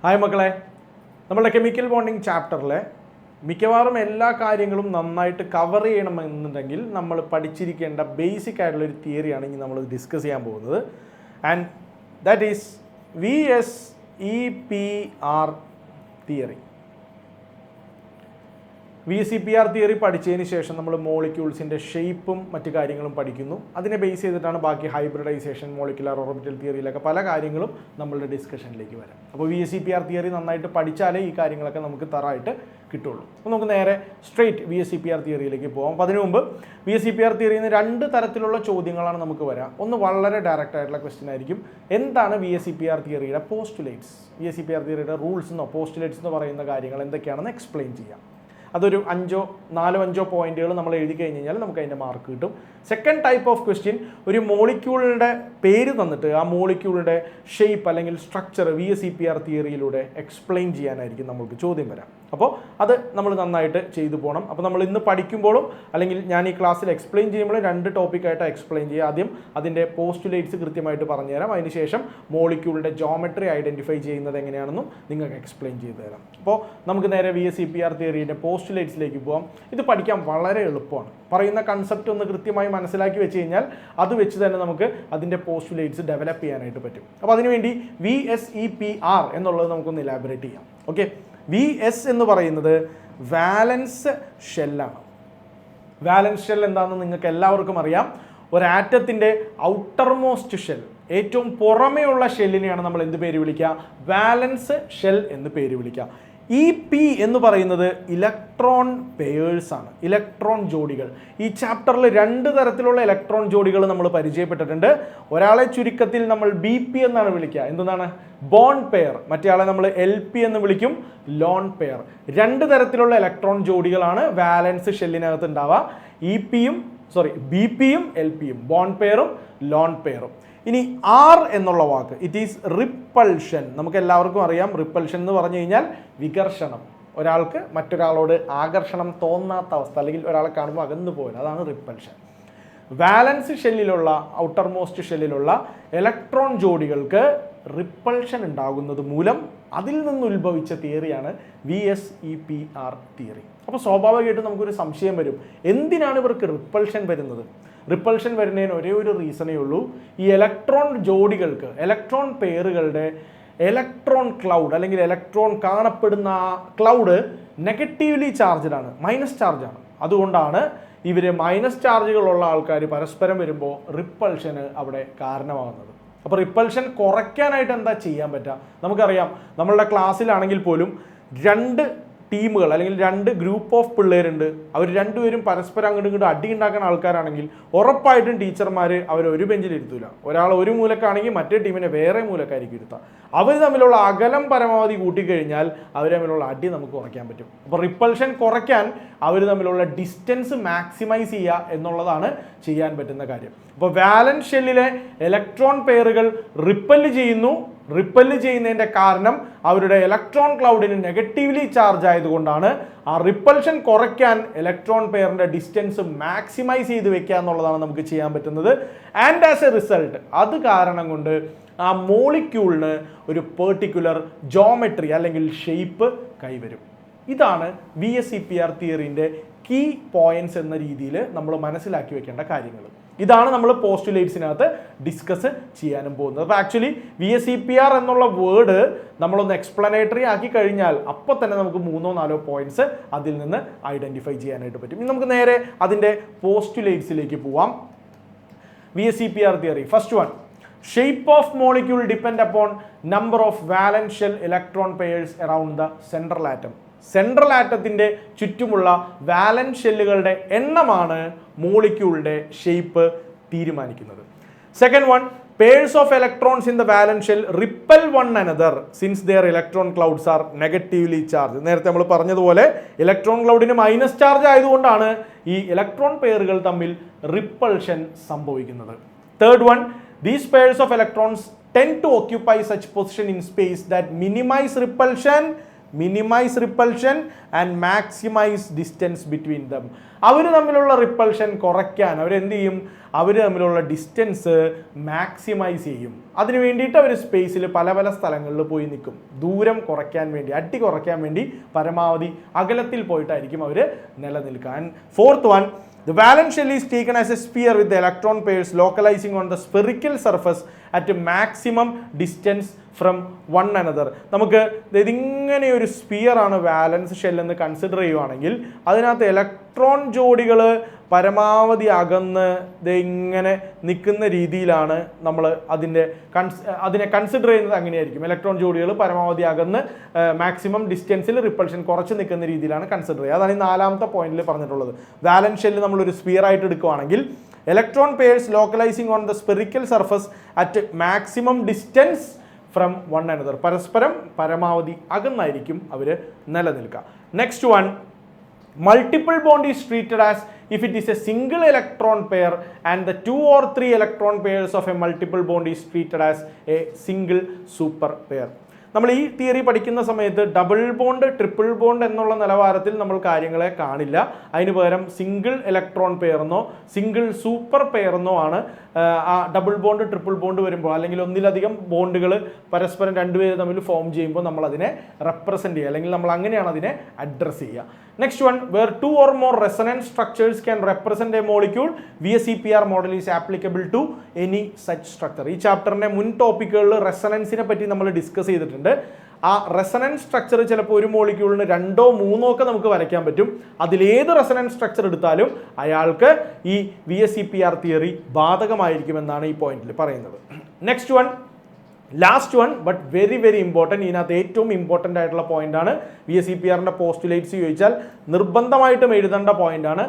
Hi മക്കളെ, നമ്മളുടെ chemical bonding ചാപ്റ്ററിലെ മിക്കവാറും എല്ലാ കാര്യങ്ങളും നന്നായിട്ട് കവർ ചെയ്യണമെന്നുണ്ടെങ്കിൽ നമ്മൾ പഠിച്ചിരിക്കേണ്ട ബേസിക് ആയിട്ടുള്ളൊരു തിയറിയാണ് ഇനി നമ്മൾ ഡിസ്കസ് ചെയ്യാൻ പോകുന്നത്. And that is VSEPR theory. VSEPR theory പഠിച്ചതിന് ശേഷം നമ്മൾ മോളിക്യൂൾസിൻ്റെ ഷേപ്പും മറ്റു കാര്യങ്ങളും പഠിക്കുന്നു. അതിനെ ബേസ് ചെയ്തിട്ടാണ് ബാക്കി ഹൈബ്രിഡൈസേഷൻ, മോളിക്കുലർ ഓർബിറ്റൽ തിയറിയിലൊക്കെ പല കാര്യങ്ങളും നമ്മളുടെ ഡിസ്കഷനിലേക്ക് വരാം. അപ്പോൾ VSEPR തിയറി നന്നായിട്ട് പഠിച്ചാലേ ഈ കാര്യങ്ങളൊക്കെ നമുക്ക് തറായിട്ട് കിട്ടുള്ളൂ. അപ്പോൾ നമുക്ക് നേരെ സ്ട്രെയിറ്റ് VSEPR തിയറിയിലേക്ക് പോകാം. അപ്പോൾ അതിനു മുമ്പ് VSEPR തിയറിയിൽ നിന്ന് 2 തരത്തിലുള്ള ചോദ്യങ്ങളാണ് നമുക്ക് വരാം. ഒന്ന് വളരെ ഡയറക്റ്റ് ആയിട്ടുള്ള ക്വസ്റ്റ്യൻ ആയിരിക്കും, എന്താണ് VSEPR തിയറിയുടെ പോസ്റ്റുലേറ്റ്സ്, VSEPR തിയറിയുടെ റൂൾസ് എന്നോ പോസ്റ്റുലേറ്റ്സ് എന്ന് പറയുന്ന കാര്യങ്ങൾ എന്തൊക്കെയാണെന്ന് എക്സ്പ്ലെയിൻ ചെയ്യാം. അതൊരു 4-5 പോയിന്റുകൾ നമ്മൾ എഴുതി കഴിഞ്ഞ് കഴിഞ്ഞാൽ നമുക്ക് അതിൻ്റെ മാർക്ക് കിട്ടും. സെക്കൻഡ് ടൈപ്പ് ഓഫ് ക്വസ്റ്റ്യൻ, ഒരു മോളിക്യൂളിൻ്റെ പേര് തന്നിട്ട് ആ മോളിക്യൂളിൻ്റെ ഷേപ്പ് അല്ലെങ്കിൽ സ്ട്രക്ചർ VSEPR തിയറിയിലൂടെ എക്സ്പ്ലെയിൻ ചെയ്യാനായിരിക്കും നമുക്ക് ചോദ്യം വരാം. അപ്പോൾ അത് നമ്മൾ നന്നായിട്ട് ചെയ്തു പോകണം. അപ്പോൾ നമ്മൾ ഇന്ന് പഠിക്കുമ്പോഴും അല്ലെങ്കിൽ ഞാൻ ഈ ക്ലാസ്സിൽ എക്സ്പ്ലെയിൻ ചെയ്യുമ്പോഴും 2 ടോപ്പിക്കായിട്ട് എക്സ്പ്ലെയിൻ ചെയ്യുക. ആദ്യം അതിൻ്റെ പോസ്റ്റുലേറ്റ്സ് കൃത്യമായിട്ട് പറഞ്ഞുതരാം, അതിനുശേഷം മോളിക്യൂളിൻ്റെ ജോമെട്രി ഐഡൻറ്റിഫൈ ചെയ്യുന്നത് എങ്ങനെയാണെന്നും നിങ്ങൾക്ക് എക്സ്പ്ലെയിൻ ചെയ്തു തരാം. അപ്പോൾ നമുക്ക് നേരെ VSEPR തിയറിയുടെ പോസ്റ്റുലേറ്റ്സിലേക്ക് പോകാം. ഇത് പഠിക്കാൻ വളരെ എളുപ്പമാണ്. പറയുന്ന കൺസെപ്റ്റ് ഒന്ന് കൃത്യമായി മനസ്സിലാക്കി വെച്ച് കഴിഞ്ഞാൽ അത് വെച്ച് തന്നെ നമുക്ക് അതിൻ്റെ പോസ്റ്റുലേറ്റ്സ് ഡെവലപ്പ് ചെയ്യാനായിട്ട് പറ്റും. അപ്പോൾ അതിനുവേണ്ടി VSEPR എന്നുള്ളത് നമുക്കൊന്ന് ഇലാബറേറ്റ് ചെയ്യാം. ഓക്കെ, VS എന്ന് പറയുന്നത് വാലൻസ് ഷെല്ലാണ്. വാലൻസ് ഷെൽ എന്താണെന്ന് നിങ്ങൾക്ക് എല്ലാവർക്കും അറിയാം. ഒരു ആറ്റത്തിൻ്റെ ഔട്ടർമോസ്റ്റ് ഷെൽ, ഏറ്റവും പുറമെയുള്ള ഷെല്ലിനെയാണ് നമ്മൾ എന്ത് പേര് വിളിക്കുക? വാലൻസ് ഷെൽ എന്ന് പേര് വിളിക്കുക. EP എന്ന് പറയുന്നത് ഇലക്ട്രോൺ പെയേഴ്സ് ആണ്, ഇലക്ട്രോൺ ജോഡികൾ. ഈ ചാപ്റ്ററിൽ 2 തരത്തിലുള്ള ഇലക്ട്രോൺ ജോഡികൾ നമ്മൾ പരിചയപ്പെട്ടിട്ടുണ്ട്. ഒരാളെ ചുരുക്കത്തിൽ നമ്മൾ BP എന്നാണ് വിളിക്കുക, എന്താണ്? Bond pair. മറ്റേയാളെ നമ്മൾ LP എന്ന് വിളിക്കും, ലോൺ പെയർ. 2 തരത്തിലുള്ള ഇലക്ട്രോൺ ജോഡികളാണ് വാലൻസ് ഷെല്ലിനകത്ത് ഉണ്ടാവുക. BPയും LPയും, ബോണ്ട് പെയറും ലോൺ പെയറും. ഇനി R എന്നുള്ള വാക്ക്, ഇറ്റ് ഈസ് റിപ്പൾഷൻ. നമുക്ക് എല്ലാവർക്കും അറിയാം, റിപ്പൾഷൻ എന്ന് പറഞ്ഞു കഴിഞ്ഞാൽ വികർഷണം. ഒരാൾക്ക് മറ്റൊരാളോട് ആകർഷണം തോന്നാത്ത അവസ്ഥ, അല്ലെങ്കിൽ ഒരാളെ കാണുമ്പോൾ അകന്നു പോകൽ, അതാണ് റിപ്പൾഷൻ. വാലൻസ് ഷെല്ലിലുള്ള, ഔട്ടർമോസ്റ്റ് ഷെല്ലിലുള്ള ഇലക്ട്രോൺ ജോഡികൾക്ക് റിപ്പൾഷൻ ഉണ്ടാകുന്നത് മൂലം അതിൽ നിന്ന് ഉത്ഭവിച്ച തിയറിയാണ് VSEPR തിയറി. അപ്പോൾ സ്വാഭാവികമായിട്ടും നമുക്കൊരു സംശയം വരും, എന്തിനാണ് ഇവർക്ക് റിപ്പൾഷൻ വരുന്നത്? റിപ്പൾഷൻ വരുന്നതിന് ഒരേ ഒരു റീസണേ ഉള്ളൂ, ഈ ഇലക്ട്രോൺ ജോഡികൾക്ക്, ഇലക്ട്രോൺ പെയറുകളുടെ ഇലക്ട്രോൺ ക്ലൗഡ് അല്ലെങ്കിൽ ഇലക്ട്രോൺ കാണപ്പെടുന്ന ആ ക്ലൗഡ് നെഗറ്റീവ്ലി ചാർജ്ഡ് ആണ്, മൈനസ് ചാർജാണ്. അതുകൊണ്ടാണ് ഇവർ മൈനസ് ചാർജുകളുള്ള ആൾക്കാർ പരസ്പരം വരുമ്പോൾ റിപ്പൾഷന് അവിടെ കാരണമാകുന്നത്. അപ്പോൾ റിപ്പൾഷൻ കുറയ്ക്കാനായിട്ട് എന്താ ചെയ്യാൻ പറ്റുക? നമുക്കറിയാം, നമ്മളുടെ ക്ലാസ്സിലാണെങ്കിൽ പോലും 2 ടീമുകൾ അല്ലെങ്കിൽ 2 ഗ്രൂപ്പ് ഓഫ് പിള്ളേരുണ്ട്. അവർ 2 പേരും പരസ്പരം അങ്ങോട്ടും ഇങ്ങോട്ടും അടി ഉണ്ടാക്കുന്ന ആൾക്കാരാണെങ്കിൽ ഉറപ്പായിട്ടും ടീച്ചർമാർ അവർ ഒരു ബെഞ്ചിൽ ഇരുത്തൂല. ഒരാൾ ഒരു മൂലക്കാണെങ്കിൽ മറ്റേ ടീമിനെ വേറെ മൂലക്കായിരിക്കും ഇരുത്തുക. അവർ തമ്മിലുള്ള അകലം പരമാവധി കൂട്ടിക്കഴിഞ്ഞാൽ അവർ തമ്മിലുള്ള അടി നമുക്ക് കുറയ്ക്കാൻ പറ്റും. അപ്പോൾ റിപ്പൾഷൻ കുറയ്ക്കാൻ അവർ തമ്മിലുള്ള ഡിസ്റ്റൻസ് മാക്സിമൈസ് ചെയ്യുക എന്നുള്ളതാണ് ചെയ്യാൻ പറ്റുന്ന കാര്യം. അപ്പോൾ വാലൻസ് ഷെല്ലിലെ ഇലക്ട്രോൺ പെയറുകൾ റിപ്പല് ചെയ്യുന്നതിൻ്റെ കാരണം അവരുടെ ഇലക്ട്രോൺ ക്ലൗഡിന് നെഗറ്റീവ്ലി ചാർജ് ആയതുകൊണ്ടാണ്. ആ റിപ്പൾഷൻ കുറയ്ക്കാൻ ഇലക്ട്രോൺ പെയറിൻ്റെ ഡിസ്റ്റൻസ് മാക്സിമൈസ് ചെയ്ത് വെക്കുക എന്നുള്ളതാണ് നമുക്ക് ചെയ്യാൻ പറ്റുന്നത്. ആൻഡ് ആസ് എ റിസൾട്ട്, അത് കാരണം കൊണ്ട് ആ മോളിക്യൂളിന് ഒരു പെർട്ടിക്കുലർ ജോമെട്രി അല്ലെങ്കിൽ ഷേപ്പ് കൈവരും. ഇതാണ് VSEPR തിയറിൻ്റെ കീ പോയിന്റ്സ് എന്ന രീതിയിൽ നമ്മൾ മനസ്സിലാക്കി വെക്കേണ്ട കാര്യങ്ങൾ. ഇതാണ് നമ്മൾ പോസ്റ്റുലേറ്റ്സിനകത്ത് ഡിസ്കസ് ചെയ്യാനും പോകുന്നത്. അപ്പോൾ ആക്ച്വലി VSEPR എന്നുള്ള വേർഡ് നമ്മളൊന്ന് എക്സ്പ്ലനേറ്ററി ആക്കി കഴിഞ്ഞാൽ അപ്പോൾ തന്നെ നമുക്ക് 3-4 പോയിന്റ്സ് അതിൽ നിന്ന് ഐഡൻറ്റിഫൈ ചെയ്യാനായിട്ട് പറ്റും. ഇനി നമുക്ക് നേരെ അതിൻ്റെ പോസ്റ്റുലേറ്റ്സിലേക്ക് പോവാം. VSEPR theory, first one, shape of molecule depend upon number of valence shell electron pairs around the central atom. Central ആറ്റത്തിൻ്റെ ചുറ്റുമുള്ള വാലൻസ് ഷെല്ലുകളുടെ എണ്ണമാണ് മോളിക്യൂളിൻ്റെ ഷേപ്പ് തീരുമാനിക്കുന്നത്. Second one, pairs of electrons in the valence shell repel one another since their electron clouds are negatively charged. നേരത്തെ നമ്മൾ പറഞ്ഞതുപോലെ electron ക്ലൗഡിന് minus charge ആയതുകൊണ്ടാണ് ഈ ഇലക്ട്രോൺ പെയറുകൾ തമ്മിൽ റിപ്പൾഷൻ സംഭവിക്കുന്നത്. Third one, these pairs of electrons tend to occupy such position in space that minimize repulsion minimise repulsion and maximise distance between them. അവർ തമ്മിലുള്ള repulsion കുറയ്ക്കാൻ അവരെന്ത് ചെയ്യും? അവർ തമ്മിലുള്ള ഡിസ്റ്റൻസ് മാക്സിമൈസ് ചെയ്യും. അതിന് വേണ്ടിയിട്ട് അവർ സ്പേസിൽ പല പല സ്ഥലങ്ങളിൽ പോയി നിൽക്കും. ദൂരം കുറയ്ക്കാൻ വേണ്ടി, അടി കുറയ്ക്കാൻ വേണ്ടി പരമാവധി അകലത്തിൽ പോയിട്ടായിരിക്കും അവർ നിലനിൽക്കാൻ. Fourth one, the valence shell is taken as a sphere with the electron pairs localizing on the spherical surface at a maximum distance from one another. നമുക്ക് ഇതിങ്ങനെ ഒരു സ്പിയർ ആണ് വാലൻസ് ഷെൽ എന്ന് കൺസിഡർ ചെയ്യുവാണെങ്കിൽ അതിനകത്ത് ഇലക്ട്രോൺ ജോഡികൾ പരമാവധി അകന്ന് ഇങ്ങനെ നിൽക്കുന്ന രീതിയിലാണ് നമ്മൾ അതിനെ കൺസിഡർ ചെയ്യുന്നത്. അങ്ങനെയായിരിക്കും. ഇലക്ട്രോൺ ജോഡികൾ പരമാവധി അകന്ന് മാക്സിമം ഡിസ്റ്റൻസിൽ റിപ്പൾഷൻ കുറച്ച് നിൽക്കുന്ന രീതിയിലാണ് കൺസിഡർ ചെയ്യുക. അതാണ് ഈ 4ാമത്തെ പോയിന്റിൽ പറഞ്ഞിട്ടുള്ളത്. വാലൻസ് ഷെല്ല് നമ്മളൊരു സ്പിയർ ആയിട്ട് എടുക്കുകയാണെങ്കിൽ electron pairs localising on the spherical surface at maximum distance from one another. പരസ്പരം പരമാവധി അകന്നായിരിക്കും അവർ നിലനിൽക്കുക. Next one, multiple bond is treated as if it is a single electron pair and the 2 or 3 electron pairs of a multiple bond is treated as a single super pair. നമ്മൾ ഈ theory പഠിക്കുന്ന സമയത്ത് double bond, triple bond എന്നുള്ള നിലവാരത്തിൽ നമ്മൾ കാര്യങ്ങളെ കാണില്ല. അതിന് പകരം സിംഗിൾ ഇലക്ട്രോൺ പെയർന്നോ സിംഗിൾ സൂപ്പർ പെയർന്നോ ആണ് ആ ഡബിൾ ബോണ്ട്, ട്രിപ്പിൾ ബോണ്ട് വരുമ്പോൾ, അല്ലെങ്കിൽ ഒന്നിലധികം ബോണ്ടുകൾ പരസ്പരം രണ്ടുപേര് തമ്മിൽ ഫോം ചെയ്യുമ്പോൾ നമ്മൾ അതിനെ റെപ്രസെൻറ്റ് ചെയ്യുക, അല്ലെങ്കിൽ നമ്മൾ അങ്ങനെയാണ് അതിനെ അഡ്രസ്സ് ചെയ്യുക. Next one, where 2 or more resonance structures can represent a molecule, VSEPR model is applicable to any such structure. ഈ ചാപ്റ്ററിന്റെ മുൻ ടോപ്പിക്കുകളിൽ റെസണൻസിനെ പറ്റി നമ്മൾ ഡിസ്കസ് ചെയ്തിട്ടുണ്ട്. ആ റെസണൻസ് സ്ട്രക്ചർ ചിലപ്പോൾ ഒരു മോളിക്യൂളിന് 2 or 3 ഒക്കെ നമുക്ക് വരയ്ക്കാൻ പറ്റും. അതിലേത് റെസണൻസ് സ്ട്രക്ചർ എടുത്താലും അയാൾക്ക് ഈ VSEPR തിയറി ബാധകമായിരിക്കുമെന്നാണ് ഈ പോയിന്റിൽ പറയുന്നത്. Next one, last one but very very important. ഇതിനകത്ത് ഏറ്റവും ഇമ്പോർട്ടൻ്റ് ആയിട്ടുള്ള പോയിന്റാണ്. VSEPRന്റെ പോസ്റ്റുലേറ്റ്സ് ചോദിച്ചാൽ നിർബന്ധമായിട്ടും എഴുതേണ്ട പോയിന്റാണ്.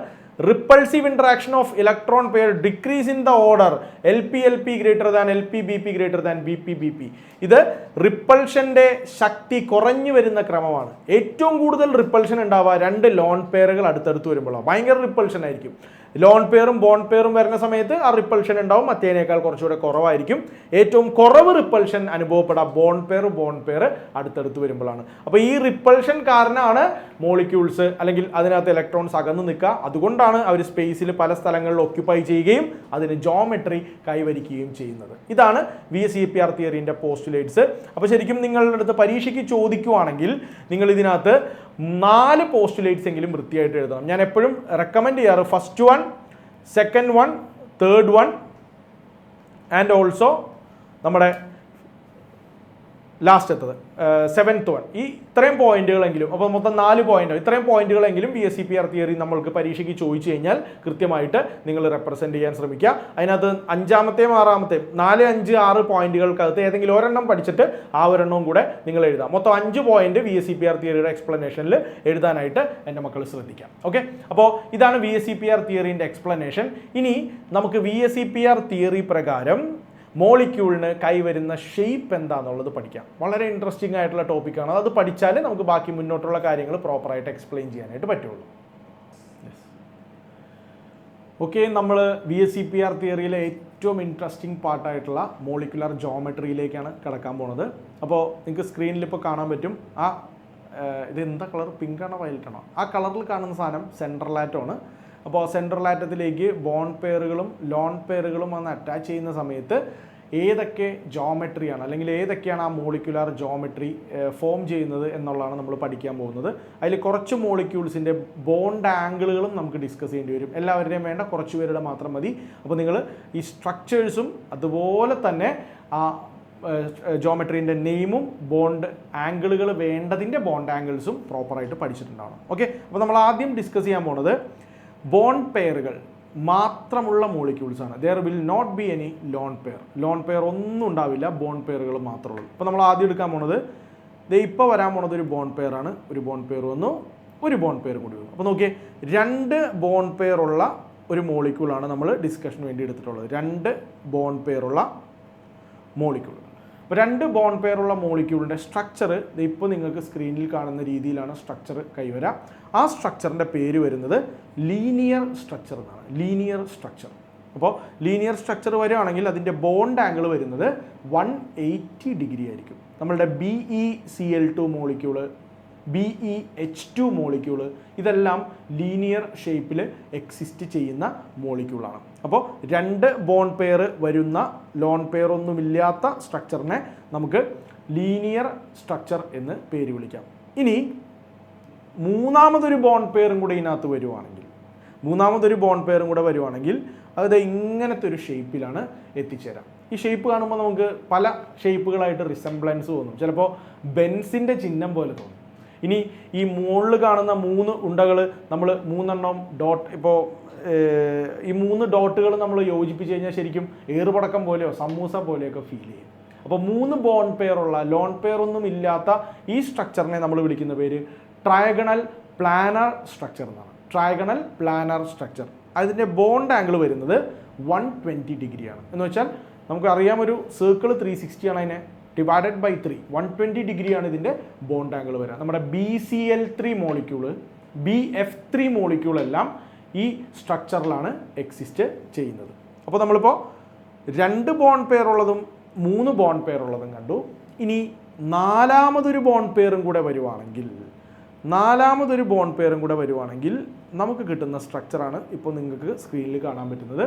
Repulsive interaction of electron pair decrease in the order LP greater than LP greater than BP. ഇത് റിപ്പൾഷൻ്റെ ശക്തി കുറഞ്ഞു വരുന്ന ക്രമമാണ്. ഏറ്റവും കൂടുതൽ റിപ്പൾഷൻ ഉണ്ടാവുക 2 ലോൺ പെയറുകൾ അടുത്തടുത്ത് വരുമ്പോഴാണ്. ഭയങ്കര റിപ്പൾഷൻ ആയിരിക്കും. ലോൺ പെയറും ബോണ്ട് പെയറും വരുന്ന സമയത്ത് ആ റിപ്പൾഷൻ ഉണ്ടാവും, മറ്റേനേക്കാൾ കുറച്ചുകൂടെ കുറവായിരിക്കും. ഏറ്റവും കുറവ് റിപ്പൾഷൻ അനുഭവപ്പെടുക ബോണ്ട് പെയർ അടുത്തടുത്ത് വരുമ്പോഴാണ്. അപ്പോൾ ഈ റിപ്പൾഷൻ കാരണമാണ് മോളിക്യൂൾസ് അല്ലെങ്കിൽ അതിനകത്ത് ഇലക്ട്രോൺസ് അകന്ന് നിൽക്കുക. അതുകൊണ്ടാണ് അവർ സ്പേസിൽ പല സ്ഥലങ്ങളിൽ ഓക്യുപ്പൈ ചെയ്യുകയും അതിന് ജോമെട്രി കൈവരിക്കുകയും ചെയ്യുന്നത്. ഇതാണ് VSEPR തിയറിൻ്റെ പോസ്റ്റുലേറ്റ്സ്. അപ്പോൾ ശരിക്കും നിങ്ങളുടെ അടുത്ത് പരീക്ഷയ്ക്ക് ചോദിക്കുവാണെങ്കിൽ നിങ്ങൾ ഇതിനകത്ത് 4 പോസ്റ്റുലേറ്റ്സ് എങ്കിലും വൃത്തിയായിട്ട് എഴുതണം. ഞാൻ എപ്പോഴും റെക്കമെൻഡ് ചെയ്യാറ് first one, second one, third one and also നമ്മുടെ ലാസ്റ്റത്തത് 7th വൺ. ഈ ഇത്രയും പോയിന്റുകളെങ്കിലും, അപ്പോൾ മൊത്തം 4 പോയിന്റ്, ഇത്രയും പോയിന്റുകളെങ്കിലും VSEPR തിയറി നമ്മൾക്ക് പരീക്ഷയ്ക്ക് ചോദിച്ചു കഴിഞ്ഞാൽ കൃത്യമായിട്ട് നിങ്ങൾ റെപ്രസെൻറ്റ് ചെയ്യാൻ ശ്രമിക്കുക. അതിനകത്ത് 5ാമത്തെയും 6ാമത്തെയും 4, 5, 6 പോയിന്റുകൾക്കകത്ത് ഏതെങ്കിലും ഒരെണ്ണം പഠിച്ചിട്ട് ആ ഒരെണ്ണവും കൂടെ നിങ്ങൾ എഴുതാം. മൊത്തം 5 പോയിന്റ് VSEPR തിയറിയുടെ എക്സ്പ്ലനേഷനിൽ എഴുതാനായിട്ട് എൻ്റെ മക്കൾ ശ്രദ്ധിക്കാം. ഓക്കെ, അപ്പോൾ ഇതാണ് VSEPR തിയറിൻ്റെ എക്സ്പ്ലനേഷൻ. ഇനി നമുക്ക് VSEPR തിയറി പ്രകാരം മോളിക്യൂളിന് കൈവരുന്ന ഷേപ്പ് എന്താണെന്നുള്ളത് പഠിക്കാം. വളരെ ഇൻട്രസ്റ്റിംഗ് ആയിട്ടുള്ള ടോപ്പിക്കാണ്. അത് പഠിച്ചാൽ നമുക്ക് ബാക്കി മുന്നോട്ടുള്ള കാര്യങ്ങൾ പ്രോപ്പറായിട്ട് എക്സ്പ്ലെയിൻ ചെയ്യാനായിട്ട് പറ്റുള്ളൂ. ഓക്കെ, നമ്മൾ VSEPR തിയറിയിലെ ഏറ്റവും ഇൻട്രസ്റ്റിംഗ് പാർട്ടായിട്ടുള്ള മോളിക്കുലർ ജോമെട്രിയിലേക്കാണ് കിടക്കാൻ പോണത്. അപ്പോൾ നിങ്ങൾക്ക് സ്ക്രീനിൽ ഇപ്പോൾ കാണാൻ പറ്റും. ഇത് എന്താ കളർ, പിങ്ക് ആണോ വയലറ്റ് ആണോ? ആ കളറിൽ കാണുന്ന സാധനം സെൻട്രൽ ആറ്റമാണ്. അപ്പോൾ സെൻട്രൽ ആറ്റത്തിലേക്ക് ബോണ്ട് പെയറുകളും ലോൺ പെയറുകളും വന്ന് അറ്റാച്ച് ചെയ്യുന്ന സമയത്ത് ഏതൊക്കെ ജോമെട്രിയാണ് അല്ലെങ്കിൽ ഏതൊക്കെയാണ് ആ മോളിക്കുലാർ ജോമെട്രി ഫോം ചെയ്യുന്നത് എന്നുള്ളതാണ് നമ്മൾ പഠിക്കാൻ പോകുന്നത്. അതിൽ കുറച്ച് മോളിക്യൂൾസിൻ്റെ ബോണ്ട് ആംഗിളുകളും നമുക്ക് ഡിസ്കസ് ചെയ്യേണ്ടി വരും. എല്ലാവരുടെയും വേണ്ട, കുറച്ച് പേരുടെ മാത്രം മതി. അപ്പോൾ നിങ്ങൾ ഈ സ്ട്രക്ചേഴ്സും അതുപോലെ തന്നെ ആ ജോമെട്രീൻ്റെ നെയിമും ബോണ്ട് ആംഗിളുകൾ വേണ്ടതിൻ്റെ ബോണ്ട് ആംഗിൾസും പ്രോപ്പറായിട്ട് പഠിച്ചിട്ടുണ്ടാവണം. ഓക്കെ, അപ്പോൾ നമ്മൾ ആദ്യം ഡിസ്കസ് ചെയ്യാൻ പോണത് ബോണ്ട് പെയറുകൾ മാത്രമുള്ള മോളിക്യൂൾസ് ആണ്. There will not be any lone pair. Lone pair ഒന്നും ഉണ്ടാവില്ല, ബോണ്ട് പെയറുകൾ മാത്രമേ ഉള്ളൂ. അപ്പോൾ നമ്മൾ ആദ്യം എടുക്കാൻ പോണത് ഇപ്പോൾ വരാൻ പോണത് ഒരു ബോണ്ട് പെയർ ആണ്. ഒരു ബോണ്ട് പെയർ വന്നു, ഒരു ബോണ്ട് പെയർ കൂടി വന്നു. അപ്പോൾ നോക്കിയേ, 2 ബോണ്ട് പെയർ ഉള്ള ഒരു മോളിക്യൂളാണ് നമ്മൾ ഡിസ്കഷന് വേണ്ടി എടുത്തിട്ടുള്ളത്. 2 ബോണ്ട് പെയർ ഉള്ള മോളിക്യൂൾ. അപ്പോൾ 2 ബോണ്ട് പെയർ ഉള്ള മോളിക്യൂളിൻ്റെ സ്ട്രക്ചർ ഇപ്പോൾ നിങ്ങൾക്ക് സ്ക്രീനിൽ കാണുന്ന രീതിയിലാണ് സ്ട്രക്ചർ കൈവരാം. ആ സ്ട്രക്ചറിൻ്റെ പേര് വരുന്നത് ലീനിയർ സ്ട്രക്ചർ എന്നാണ്. Linear structure. അപ്പോൾ ലീനിയർ സ്ട്രക്ചർ വരികയാണെങ്കിൽ അതിൻ്റെ ബോണ്ട് ആംഗിൾ വരുന്നത് 180 ഡിഗ്രി ആയിരിക്കും. നമ്മളുടെ BeCl2 മോളിക്യൂള് BeH2 മോളിക്യൂള്, ഇതെല്ലാം ലീനിയർ ഷേപ്പിൽ എക്സിസ്റ്റ് ചെയ്യുന്ന മോളിക്യൂളാണ്. അപ്പോൾ 2 ബോണ്ട് പെയർ വരുന്ന ലോൺ പെയർ ഒന്നുമില്ലാത്ത സ്ട്രക്ചറിനെ നമുക്ക് ലീനിയർ സ്ട്രക്ചർ എന്ന് പേര് വിളിക്കാം. ഇനി മൂന്നാമതൊരു ബോണ്ട് പെയറും കൂടെ ഇതിനകത്ത് വരുവാണെങ്കിൽ അത് ഇങ്ങനത്തെ ഒരു ഷേപ്പിലാണ് എത്തിച്ചേരാം. ഈ ഷേപ്പ് കാണുമ്പോൾ നമുക്ക് പല ഷേപ്പുകളായിട്ട് റിസംബ്ലൻസ് തോന്നും. ചിലപ്പോൾ ബെൻസിൻ്റെ ചിഹ്നം പോലെ തോന്നും. ഇനി ഈ മുകളിൽ കാണുന്ന 3 ഉണ്ടകൾ നമ്മൾ 3 ഡോട്ട്, ഇപ്പോൾ ഈ 3 ഡോട്ടുകൾ നമ്മൾ യോജിപ്പിച്ച് കഴിഞ്ഞാൽ ശരിക്കും ഏറുപടക്കം പോലെയോ സമൂസ പോലെയൊക്കെ ഫീൽ ചെയ്യും. അപ്പോൾ 3 ബോണ്ട് പെയർ ഉള്ള ലോൺ പെയർ ഒന്നും ഇല്ലാത്ത ഈ സ്ട്രക്ചറിനെ നമ്മൾ വിളിക്കുന്ന പേര് ട്രയഗണൽ പ്ലാനർ സ്ട്രക്ചർ എന്നാണ്. Trigonal planar structure. അതിൻ്റെ ബോണ്ട് ആംഗിൾ വരുന്നത് 120 ഡിഗ്രിയാണ്. എന്ന് വെച്ചാൽ നമുക്കറിയാം ഒരു സർക്കിൾ 360 ആണ്, അതിനെ ഡിവൈഡഡ് ബൈ 3, 120 ഡിഗ്രിയാണ് ഇതിൻ്റെ ബോണ്ട് ആംഗിൾ വരിക. നമ്മുടെ BCl3 മോളിക്യൂള്, BF3 മോളിക്യൂളെല്ലാം ഈ സ്ട്രക്ചറിലാണ് എക്സിസ്റ്റ് ചെയ്യുന്നത്. അപ്പോൾ നമ്മളിപ്പോൾ 2 ബോണ്ട് പെയർ ഉള്ളതും 3 ബോണ്ട് പെയർ ഉള്ളതും കണ്ടു. ഇനി നാലാമതൊരു ബോണ്ട് പെയറും കൂടെ വരുവാണെങ്കിൽ നമുക്ക് കിട്ടുന്ന സ്ട്രക്ചറാണ് ഇപ്പോൾ നിങ്ങൾക്ക് സ്ക്രീനിൽ കാണാൻ പറ്റുന്നത്.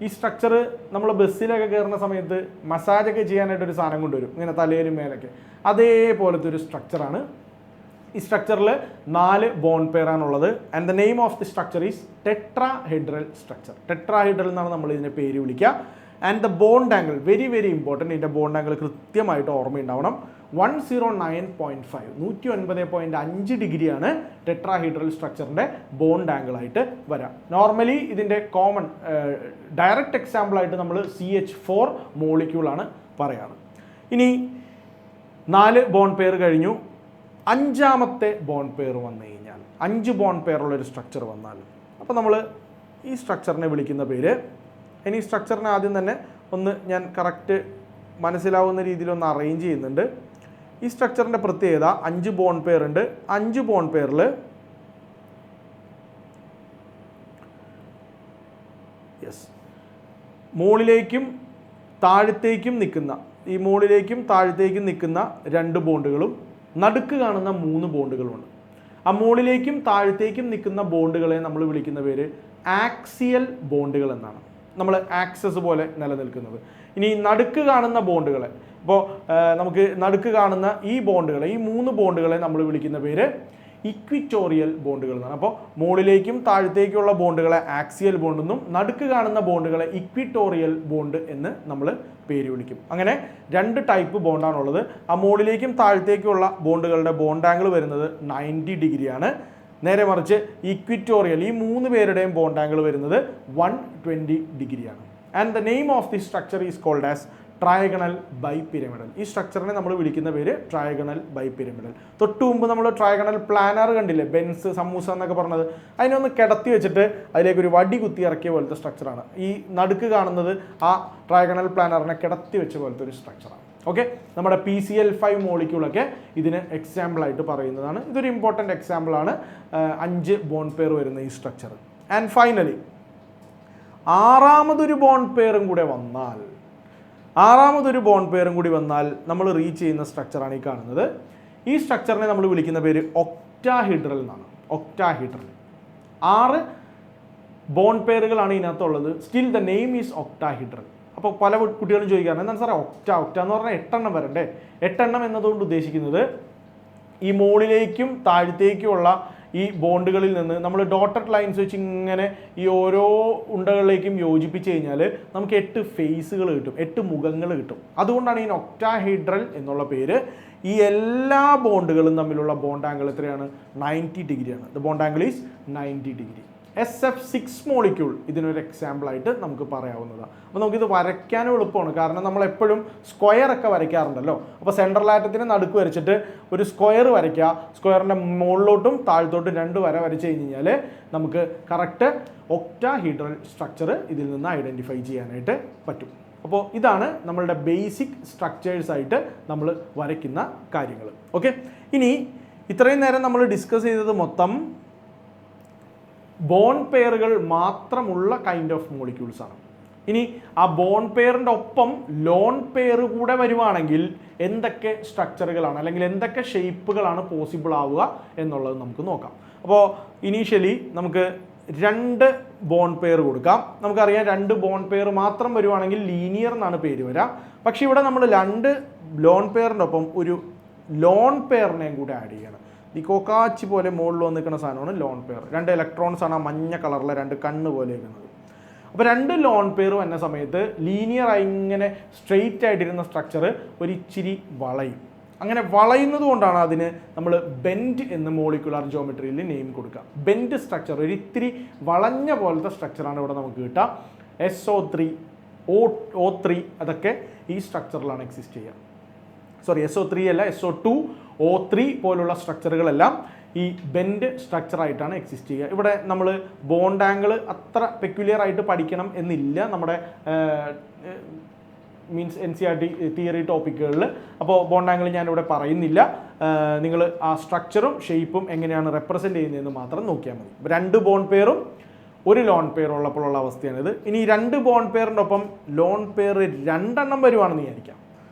ഈ സ്ട്രക്ചർ നമ്മൾ ബസ്സിലൊക്കെ കയറുന്ന സമയത്ത് മസാജൊക്കെ ചെയ്യാനായിട്ടൊരു സാധനം കൊണ്ടുവരും, ഇങ്ങനെ തലയിലും മേലൊക്കെ, അതേപോലത്തെ ഒരു സ്ട്രക്ചറാണ്. ഈ സ്ട്രക്ചറിൽ 4 ബോണ്ട് പെയർ ആണുള്ളത്. And the name of the structure is tetrahedral structure. Tetrahedral എന്നാണ് നമ്മൾ ഇതിൻ്റെ പേര് വിളിക്കുക. And the bond angle very very important. ഇതിൻ്റെ ബോണ്ട് ആംഗിൾ കൃത്യമായിട്ട് ഓർമ്മയുണ്ടാവണം. 109.5 109.5 ഡിഗ്രിയാണ് ടെട്രാഹീഡ്രൽ സ്ട്രക്ചറിൻ്റെ ബോണ്ട് ആംഗിൾ ആയിട്ട് വരാം. നോർമലി ഇതിൻ്റെ കോമൺ ഡയറക്റ്റ് എക്സാമ്പിളായിട്ട് നമ്മൾ CH4 മോളിക്യൂളാണ് പറയാറ്. ഇനി 4 ബോണ്ട് പെയർ കഴിഞ്ഞു. 5ാമത്തെ ബോണ്ട് പെയർ വന്നു കഴിഞ്ഞാൽ, 5 ബോണ്ട് പെയർ ഉള്ളൊരു സ്ട്രക്ചർ വന്നാൽ, അപ്പോൾ നമ്മൾ ഈ സ്ട്രക്ചറിനെ വിളിക്കുന്ന പേര്, ഇനി സ്ട്രക്ചറിനെ ആദ്യം തന്നെ ഒന്ന് ഞാൻ കറക്റ്റ് മനസ്സിലാവുന്ന രീതിയിൽ ഒന്ന് അറേഞ്ച് ചെയ്യുന്നുണ്ട്. ഈ സ്ട്രക്ചറിൻ്റെ പ്രത്യേകത 5 ബോണ്ട് പെയർ ഉണ്ട്. 5 ബോണ്ട് പെയറിൽ മുകളിലേക്കും താഴത്തേക്കും നിൽക്കുന്ന 2 ബോണ്ടുകളും നടുക്ക് കാണുന്ന 3 ബോണ്ടുകളുമുണ്ട്. ആ മുകളിലേക്കും താഴത്തേക്കും നിൽക്കുന്ന ബോണ്ടുകളെ നമ്മൾ വിളിക്കുന്ന പേര് ആക്സിയൽ ബോണ്ടുകൾ എന്നാണ്. നമ്മൾ ആക്സസ് പോലെ നിലനിൽക്കുന്നത്. ഇനി നടുക്ക് കാണുന്ന ബോണ്ടുകളെ, ഇപ്പോൾ നമുക്ക് നടുക്ക് കാണുന്ന ഈ 3 ബോണ്ടുകളെ നമ്മൾ വിളിക്കുന്ന പേര് ഇക്വിറ്റോറിയൽ ബോണ്ടുകൾ എന്നാണ്. അപ്പോൾ മുകളിലേക്കും താഴത്തേക്കുള്ള ബോണ്ടുകളെ ആക്സിയൽ ബോണ്ട് എന്നും നടുക്ക് കാണുന്ന ബോണ്ടുകളെ ഇക്വിറ്റോറിയൽ ബോണ്ട് എന്ന് നമ്മൾ പേര് വിളിക്കും. അങ്ങനെ 2 ടൈപ്പ് ബോണ്ടാണുള്ളത്. ആ മുകളിലേക്കും താഴത്തേക്കുള്ള ബോണ്ടുകളുടെ ബോണ്ട് ആംഗിൾ വരുന്നത് 90 ഡിഗ്രിയാണ്. നേരെ മറിച്ച് ഇക്വിറ്റോറിയൽ ഈ 3 പേരുടെയും ബോണ്ട് ആംഗിൾ വരുന്നത് 120 ഡിഗ്രിയാണ്. And the name of the structure is called as trigonal bipyramidal. ഈ സ്ട്രക്ചറിനെ നമ്മൾ വിളിക്കുന്ന പേര് ട്രയഗണൽ ബൈപിരമിഡൽ. തൊട്ടു മുമ്പ് നമ്മൾ ട്രയഗണൽ പ്ലാനർ കണ്ടില്ലേ, ബെൻസ് സമൂസ എന്നൊക്കെ പറഞ്ഞത്, അതിനൊന്ന് കിടത്തി വെച്ചിട്ട് അതിലേക്ക് ഒരു വടി കുത്തി ഇറക്കിയ പോലത്തെ സ്ട്രക്ചറാണ്. ഈ നടുക്ക് കാണുന്നത് ആ ട്രയഗണൽ പ്ലാനറിനെ കിടത്തി വെച്ച പോലത്തെ ഒരു സ്ട്രക്ചറാണ്. ഓക്കെ, നമ്മുടെ PCl5 മോളിക്യൂളൊക്കെ ഇതിന് എക്സാമ്പിളായിട്ട് പറയുന്നതാണ്. ഇതൊരു ഇമ്പോർട്ടൻ്റ് എക്സാമ്പിളാണ് 5 ബോണ്ട് പെയർ വരുന്ന ഈ സ്ട്രക്ചർ. ആൻഡ് ഫൈനലി 6ാമതൊരു ബോണ്ട് പെയറും കൂടി വന്നാൽ നമ്മൾ റീച്ച് ചെയ്യുന്ന സ്ട്രക്ചറാണ് ഈ കാണുന്നത്. ഈ സ്ട്രക്ചറിനെ നമ്മൾ വിളിക്കുന്ന പേര് ഒക്ടാഹീഡ്രൽ എന്നാണ്. ഒക്ടാഹീഡ്രൽ 6 ബോണ്ട് പെയറുകളാണ് ഇതിനകത്തുള്ളത്. Still the name is octahedral. അപ്പോൾ പല കുട്ടികളും ചോദിക്കാറുണ്ട്, എന്താണ് സാറേ ഒക്ട എന്ന് പറഞ്ഞാൽ 8 എണ്ണം വരണ്ടേ? 8 എണ്ണം എന്നതുകൊണ്ട് ഉദ്ദേശിക്കുന്നത് ഈ മുകളിലേക്കും താഴത്തേക്കുമുള്ള ഈ ബോണ്ടുകളിൽ നിന്ന് നമ്മൾ ഡോട്ടഡ് ലൈൻസ് വെച്ച് ഇങ്ങനെ ഈ ഓരോ ഉണ്ടകളിലേക്കും യോജിപ്പിച്ച് കഴിഞ്ഞാൽ നമുക്ക് 8 ഫേസുകൾ കിട്ടും, 8 മുഖങ്ങൾ കിട്ടും. അതുകൊണ്ടാണ് ഈ ഒക്ടാഹീഡ്രൽ എന്നുള്ള പേര്. ഈ എല്ലാ ബോണ്ടുകളും തമ്മിലുള്ള ബോണ്ട് ആംഗിൾ എത്രയാണ്? 90 ഡിഗ്രിയാണ്. The bond angle is 90 degree. SF6 molecule ഇതിനൊരു എക്സാമ്പിളായിട്ട് നമുക്ക് പറയാവുന്നതാണ്. അപ്പോൾ നമുക്കിത് വരയ്ക്കാനും എളുപ്പമാണ്, കാരണം നമ്മൾ എപ്പോഴും സ്ക്വയർ ഒക്കെ വരയ്ക്കാറുണ്ടല്ലോ. അപ്പോൾ സെൻട്രൽ ആറ്റത്തിന് നടുക്ക് വരച്ചിട്ട് ഒരു സ്ക്വയർ വരയ്ക്കുക, സ്ക്വയറിൻ്റെ മുകളിലോട്ടും താഴത്തോട്ടും 2 വര വരച്ച് കഴിഞ്ഞാൽ നമുക്ക് കറക്റ്റ് ഒക്ടാഹീഡ്രൽ സ്ട്രക്ചർ ഇതിൽ നിന്ന് ഐഡൻറ്റിഫൈ ചെയ്യാനായിട്ട് പറ്റും. അപ്പോൾ ഇതാണ് നമ്മളുടെ ബേസിക് സ്ട്രക്ചേഴ്സായിട്ട് നമ്മൾ വരയ്ക്കുന്ന കാര്യങ്ങൾ. ഓക്കെ, ഇനി ഇത്രയും നേരം നമ്മൾ ഡിസ്കസ് ചെയ്തത് മൊത്തം ബോണ്ട് പെയറുകൾ മാത്രമുള്ള കൈൻഡ് ഓഫ് മോളിക്യൂൾസ് ആണ്. ഇനി ആ ബോൺ പെയറിൻ്റെ ഒപ്പം ലോൺ പെയർ കൂടെ വരുവാണെങ്കിൽ എന്തൊക്കെ സ്ട്രക്ചറുകളാണ് അല്ലെങ്കിൽ എന്തൊക്കെ ഷേപ്പുകളാണ് പോസിബിൾ ആവുക എന്നുള്ളത് നമുക്ക് നോക്കാം. അപ്പോൾ ഇനീഷ്യലി നമുക്ക് 2 ബോൺ പെയർ കൊടുക്കാം. നമുക്കറിയാം 2 ബോൺ പെയർ മാത്രം വരുവാണെങ്കിൽ ലീനിയർ എന്നാണ് പേര് വരാം. പക്ഷേ ഇവിടെ നമ്മൾ 2 ലോൺ പെയറിൻ്റെ ഒപ്പം ഒരു ലോൺ പെയറിനെയും കൂടെ ആഡ് ചെയ്യണം. ഈ കോക്കാച്ചി പോലെ മുകളിൽ വന്ന് നിൽക്കുന്ന സാധനമാണ് ലോൺ പെയർ. 2 ഇലക്ട്രോൺസ് ആണ് ആ മഞ്ഞ കളറിലെ 2 കണ്ണ് പോലെ ഇരിക്കുന്നത്. അപ്പോൾ 2 ലോൺ പെയർ വന്ന സമയത്ത് ലീനിയറായി ഇങ്ങനെ സ്ട്രെയിറ്റ് ആയിട്ടിരുന്ന സ്ട്രക്ചർ ഒരു ഇച്ചിരി വളയും. അങ്ങനെ വളയുന്നത് കൊണ്ടാണ് അതിന് നമ്മൾ ബെൻഡ് എന്ന് മോളിക്കുലാർ ജോമെട്രിയിൽ നെയിം കൊടുക്കുക. ബെൻഡ് സ്ട്രക്ചർ, ഒരു ഇത്തിരി വളഞ്ഞ പോലത്തെ സ്ട്രക്ചറാണ് ഇവിടെ നമുക്ക് കിട്ടുക. SO3, O3 അതൊക്കെ ഈ സ്ട്രക്ചറിലാണ് എക്സിസ്റ്റ് ചെയ്യുക. SO3 അല്ല, SO2, O3 പോലുള്ള സ്ട്രക്ചറുകളെല്ലാം ഈ ബെൻഡ് സ്ട്രക്ചറായിട്ടാണ് എക്സിസ്റ്റ് ചെയ്യുക. ഇവിടെ നമ്മൾ ബോണ്ട് ആംഗിൾ അത്ര പെക്യുലിയർ ആയിട്ട് പഠിക്കണം എന്നില്ല നമ്മുടെ മീൻസ് NCERT തിയറി ടോപ്പിക്കുകളിൽ. അപ്പോൾ ബോണ്ട് ആംഗിൾ ഞാനിവിടെ പറയുന്നില്ല. നിങ്ങൾ ആ സ്ട്രക്ചറും ഷേപ്പും എങ്ങനെയാണ് റെപ്രസെൻറ്റ് ചെയ്യുന്നതെന്ന് മാത്രം നോക്കിയാൽ മതി. 2 ബോണ്ട് പെയറും ഒരു ലോൺ പെയർ ഉള്ളപ്പോഴുള്ള അവസ്ഥയാണിത്. ഇനി 2 ബോണ്ട് പെയറിൻ്റെ ഒപ്പം ലോൺ പെയർ 2 എണ്ണം വരുവാണെന്ന് വിചാരിക്കാം.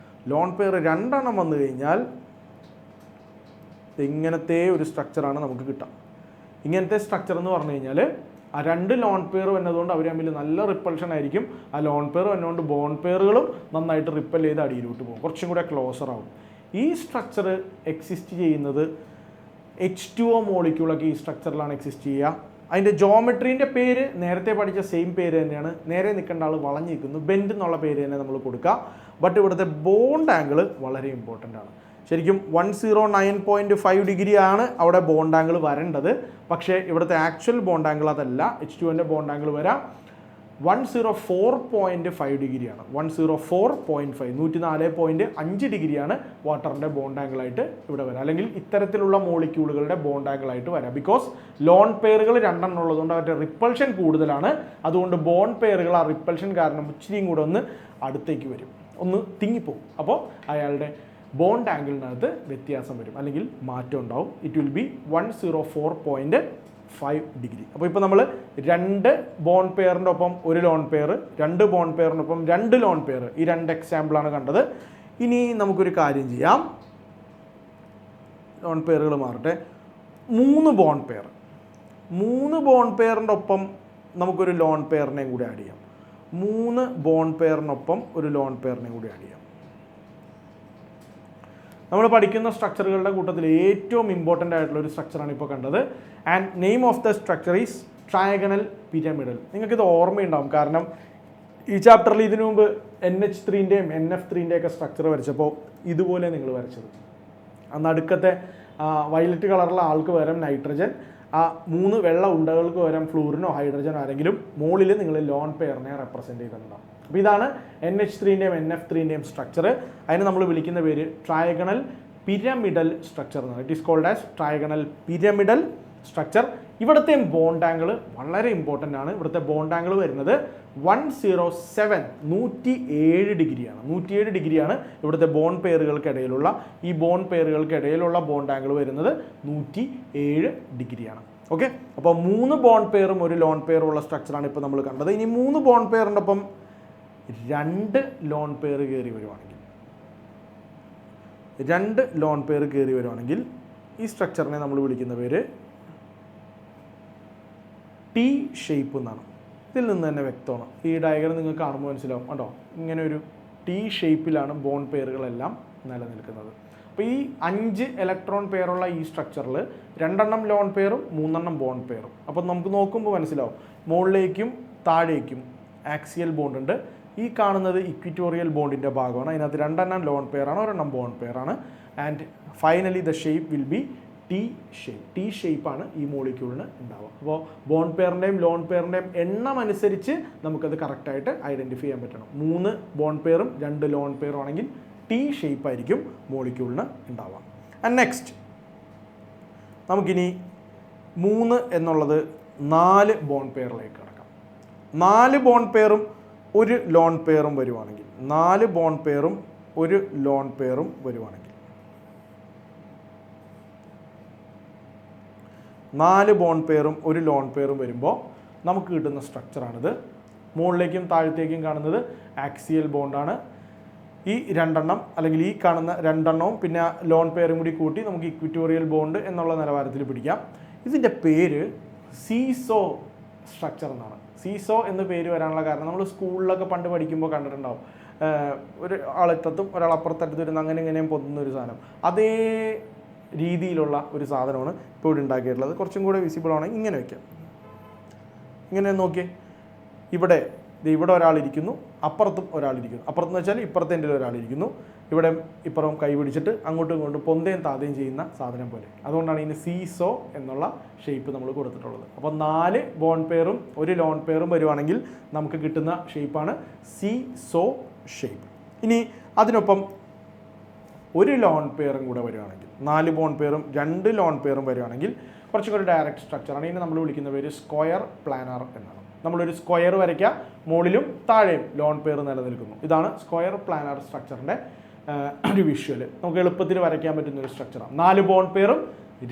ലോൺ പെയർ 2 എണ്ണം വന്നു കഴിഞ്ഞാൽ ഇങ്ങനത്തെ ഒരു സ്ട്രക്ചറാണ് നമുക്ക് കിട്ടുക. ഇങ്ങനത്തെ സ്ട്രക്ചർ എന്ന് പറഞ്ഞു കഴിഞ്ഞാൽ ആ 2 ലോൺ പെയർ വന്നതുകൊണ്ട് അവർ തമ്മിൽ നല്ല റിപ്പൽഷൻ ആയിരിക്കും. ആ ലോൺ പെയർ വന്നതുകൊണ്ട് ബോണ്ട് പെയറുകളും നന്നായിട്ട് റിപ്പൽ ചെയ്ത് അടിയിലോട്ട് പോകും, കുറച്ചും കൂടെ ക്ലോസർ ആവും. ഈ സ്ട്രക്ചർ എക്സിസ്റ്റ് ചെയ്യുന്നത് H2O മോളിക്യൂളൊക്കെ ഈ സ്ട്രക്ചറിലാണ് എക്സിസ്റ്റ് ചെയ്യുക. അതിൻ്റെ ജോമെട്രീൻ്റെ പേര് നേരത്തെ പഠിച്ച സെയിം പേര് തന്നെയാണ്. നേരെ നിൽക്കേണ്ട ആൾ വളഞ്ഞു നിൽക്കുന്നു, ബെൻഡ് എന്നുള്ള പേര് തന്നെ നമ്മൾ കൊടുക്കുക. ബട്ട് ഇവിടുത്തെ ബോണ്ട് ആംഗിൾ വളരെ ഇമ്പോർട്ടൻ്റ് ആണ്. ശരിക്കും 109.5 ഡിഗ്രി ആണ് അവിടെ ബോണ്ട് ആംഗിൾ വരേണ്ടത്. പക്ഷേ ഇവിടുത്തെ ആക്ച്വൽ ബോണ്ട് ആംഗിൾ അതല്ല. H2ൻ്റെ ബോണ്ട് ആംഗിൾ വരാം 104.5 ഡിഗ്രിയാണ്. 104.5 104.5 ഡിഗ്രിയാണ് വാട്ടറിൻ്റെ ബോണ്ട് ആംഗിളായിട്ട് ഇവിടെ വരാം, അല്ലെങ്കിൽ ഇത്തരത്തിലുള്ള മോളിക്യൂളുകളുടെ ബോണ്ട് ആംഗിളായിട്ട് വരാം. ബിക്കോസ് ലോൺ പെയറുകൾ 2 എണ്ണം ഉള്ളതുകൊണ്ട് അവരുടെ റിപ്പൾഷൻ കൂടുതലാണ്. അതുകൊണ്ട് ബോണ്ട് പെയറുകൾ ആ റിപ്പൾഷൻ കാരണം ഇച്ചിരിയും കൂടെ ഒന്ന് അടുത്തേക്ക് വരും, ഒന്ന് തിങ്ങിപ്പോവും. അപ്പോൾ അയാളുടെ ബോണ്ട് ആംഗിളിനകത്ത് വ്യത്യാസം വരും, അല്ലെങ്കിൽ മാറ്റം ഉണ്ടാവും. It will be 104.5 degree. അപ്പോൾ ഇപ്പോൾ നമ്മൾ 2 ബോണ്ട് പെയറിൻ്റെ ഒപ്പം ഒരു ലോൺ പെയർ, 2 ബോണ്ട് പെയറിനൊപ്പം 2 ലോൺ പെയർ, ഈ 2 എക്സാമ്പിളാണ് കണ്ടത്. ഇനി നമുക്കൊരു കാര്യം ചെയ്യാം. ലോൺ പെയറുകൾ മാറട്ടെ. 3 ബോണ്ട് പെയർ, 3 ബോണ്ട് പെയറിൻ്റെ ഒപ്പം നമുക്കൊരു ലോൺ പെയറിനെയും കൂടി ആഡ് ചെയ്യാം. 3 ബോണ്ട് പെയറിനൊപ്പം ഒരു ലോൺ പെയറിനെയും കൂടി ആഡ് ചെയ്യാം. നമ്മൾ പഠിക്കുന്ന സ്ട്രക്ചറുകളുടെ കൂട്ടത്തിൽ ഏറ്റവും ഇമ്പോർട്ടൻ്റ് ആയിട്ടുള്ള ഒരു സ്ട്രക്ചറാണ് ഇപ്പോൾ കണ്ടത്. And name of the structure is trigonal pyramidal. നിങ്ങൾക്കിത് ഓർമ്മയുണ്ടാവും, കാരണം ഈ ചാപ്റ്ററിൽ ഇതിനു മുമ്പ് NH3ൻ്റെയും NF3ൻ്റെയും ഒക്കെ സ്ട്രക്ചർ വരച്ചപ്പോൾ ഇതുപോലെ നിങ്ങൾ വരച്ചത്. ആ നടുക്കത്തെ വയലറ്റ് കളറുള്ള ആൾക്ക് പകരം നൈട്രജൻ, ആ 3 വെള്ള ഉണ്ടകൾക്ക് പകരം ഫ്ലൂറിനോ ഹൈഡ്രജനോ ആരെങ്കിലും മുകളിൽ നിങ്ങൾ ലോൺ പെയറിനെ റെപ്രസെൻറ്റ് ചെയ്തിട്ടുണ്ടാവും. അപ്പോൾ ഇതാണ് NH3ൻ്റെയും NF3ൻ്റെയും സ്ട്രക്ചർ. അതിന് നമ്മൾ വിളിക്കുന്ന പേര് ട്രയാഗണൽ പിരമിഡൽ സ്ട്രക്ചർ എന്നാണ്. It is called as trigonal pyramidal structure. ഇവിടുത്തെ ബോണ്ട് ആംഗിൾ വളരെ ഇമ്പോർട്ടൻ്റ് ആണ്. ഇവിടുത്തെ ബോണ്ട് ആംഗിൾ വരുന്നത് 107 ഡിഗ്രിയാണ്. 107 ഡിഗ്രിയാണ് ഇവിടുത്തെ ബോണ്ട് പെയറുകൾക്കിടയിലുള്ള, ഈ ബോണ്ട് പെയറുകൾക്കിടയിലുള്ള ബോണ്ട് ആംഗിൾ വരുന്നത് 107 ഡിഗ്രിയാണ്. ഓക്കെ, അപ്പോൾ 3 ബോണ്ട് പെയറും ഒരു ലോൺ പെയറും ഉള്ള സ്ട്രക്ചറാണ് ഇപ്പോൾ നമ്മൾ കണ്ടത്. ഇനി 3 ബോണ്ട് പെയറിൻ്റെ ഒപ്പം 2 ലോൺ പെയർ കയറി വരുവാണെങ്കിൽ ഈ സ്ട്രക്ചറിനെ നമ്മൾ വിളിക്കുന്ന പേര് T ഷേപ്പ് എന്നാണ്. ഇതിൽ നിന്ന് തന്നെ വ്യക്തമാണ്. ഈ ഡയഗ്രം നിങ്ങൾക്ക് കാണുമ്പോൾ മനസ്സിലാവും കണ്ടോ, ഇങ്ങനെ ഒരു T ഷേപ്പിലാണ് ബോണ്ട് പെയറുകളെല്ലാം നിലനിൽക്കുന്നത്. അപ്പോൾ ഈ 5 ഇലക്ട്രോൺ പെയറുള്ള ഈ സ്ട്രക്ചറിൽ 2 എണ്ണം ലോൺ പെയറും 3 എണ്ണം ബോണ്ട് പെയറും. അപ്പോൾ നമുക്ക് നോക്കുമ്പോൾ മനസ്സിലാവും മുകളിലേക്കും താഴേക്കും ആക്സിയൽ ബോണ്ട് ഉണ്ട്. ഈ കാണുന്നത് ഇക്വിറ്റോറിയൽ ബോണ്ടിൻ്റെ ഭാഗമാണ്. അതിനകത്ത് 2 എണ്ണം ലോൺ പെയറാണ്, 1 എണ്ണം ബോണ്ട് പെയറാണ്. And finally the shape will be T shape. T ഷേപ്പാണ് ഈ മോളിക്യൂളിന് ഉണ്ടാവുക. അപ്പോൾ ബോണ്ട് പെയറിൻ്റെയും ലോൺ പെയറിൻ്റെയും എണ്ണം അനുസരിച്ച് നമുക്കത് കറക്റ്റായിട്ട് ഐഡൻറ്റിഫൈ ചെയ്യാൻ പറ്റണം. 3 ബോണ്ട് പെയറും 2 ലോൺ പെയറും ആണെങ്കിൽ T ഷേപ്പായിരിക്കും മോളിക്യൂളിന് ഉണ്ടാവുക. ആൻഡ് നെക്സ്റ്റ് നമുക്കിനി 3 എന്നുള്ളത് 4 ബോണ്ട് പെയറിലേക്ക് കിടക്കാം. 4 ബോണ്ട് പെയറും ഒരു ലോൺ പെയറും വരുവാണെങ്കിൽ, 4 ബോണ്ട് പെയറും ഒരു ലോൺ പെയറും വരുവാണെങ്കിൽ, 4 ബോണ്ട് പെയറും ഒരു ലോൺ പെയറും വരുമ്പോൾ നമുക്ക് കിട്ടുന്ന സ്ട്രക്ചറാണിത്. മുകളിലേക്കും താഴത്തേക്കും കാണുന്നത് ആക്സിയൽ ബോണ്ടാണ്. ഈ രണ്ടെണ്ണം അല്ലെങ്കിൽ ഈ കാണുന്ന രണ്ടെണ്ണവും പിന്നെ ലോൺ പെയറും കൂടി കൂട്ടി നമുക്ക് ഇക്വിറ്റോറിയൽ ബോണ്ട് എന്നുള്ള നിലവാരത്തിൽ പിടിക്കാം. ഇതിൻ്റെ പേര് സീസോ സ്ട്രക്ചർ എന്നാണ്. സീസോ എന്ന് പേര് വരാനുള്ള കാരണം നമ്മൾ സ്കൂളിലൊക്കെ പണ്ട് പഠിക്കുമ്പോൾ കണ്ടിട്ടുണ്ടാവും. ഒരു ആളിത്തത്തും ഒരാൾ അപ്പുറത്തടുത്ത് വരുന്ന അങ്ങനെ ഇങ്ങനെയും പൊതുന്ന ഒരു സാധനം. അതേ രീതിയിലുള്ള ഒരു സാധനമാണ് ഇപ്പോൾ ഇവിടെ ഉണ്ടാക്കിയിട്ടുള്ളത്. കുറച്ചും കൂടെ വിസിബിൾ ആണ്. ഇങ്ങനെ വയ്ക്കാം. ഇങ്ങനെ നോക്കിയേ, ഇവിടെ ഒരാളിരിക്കുന്നു, അപ്പുറത്തും ഒരാളിരിക്കുന്നു. അപ്പുറത്തെന്ന് വെച്ചാൽ ഇപ്പുറത്തെ എൻ്റെ ഒരാളിരിക്കുന്നു. ഇവിടെ ഇപ്പുറം കൈ പിടിച്ചിട്ട് അങ്ങോട്ടും ഇങ്ങോട്ടും പൊന്തയും താതയും ചെയ്യുന്ന സാധനം പോലെ. അതുകൊണ്ടാണ് ഇതിന് സീസോ എന്നുള്ള ഷേപ്പ് നമ്മൾ കൊടുത്തിട്ടുള്ളത്. അപ്പോൾ 4 ബോണ്ട് പെയറും ഒരു ലോൺ പെയറും വരുവാണെങ്കിൽ നമുക്ക് കിട്ടുന്ന ഷേപ്പാണ് സീസോ ഷേപ്പ്. ഇനി അതിനൊപ്പം ഒരു ലോൺ പെയറും കൂടെ വരുവാണെങ്കിൽ, 4 ബോണ്ട് പെയറും 2 ലോൺ പെയറും വരുവാണെങ്കിൽ കുറച്ചും കൂടി ഡയറക്റ്റ് സ്ട്രക്ചറാണ്. ഇതിനെ നമ്മൾ വിളിക്കുന്ന പേര് സ്ക്വയർ പ്ലാനർ എന്നാണ്. നമ്മളൊരു സ്ക്വയർ വരയ്ക്കുക, മുകളിലും താഴെയും ലോൺ പെയർ നിലനിൽക്കുന്നു. ഇതാണ് സ്ക്വയർ പ്ലാനർ സ്ട്രക്ചറിൻ്റെ ഒരു വിഷ്വൽ. നമുക്ക് എളുപ്പത്തിൽ വരയ്ക്കാൻ പറ്റുന്ന ഒരു സ്ട്രക്ചറാണ്. 4 ബോണ്ട് പെയറും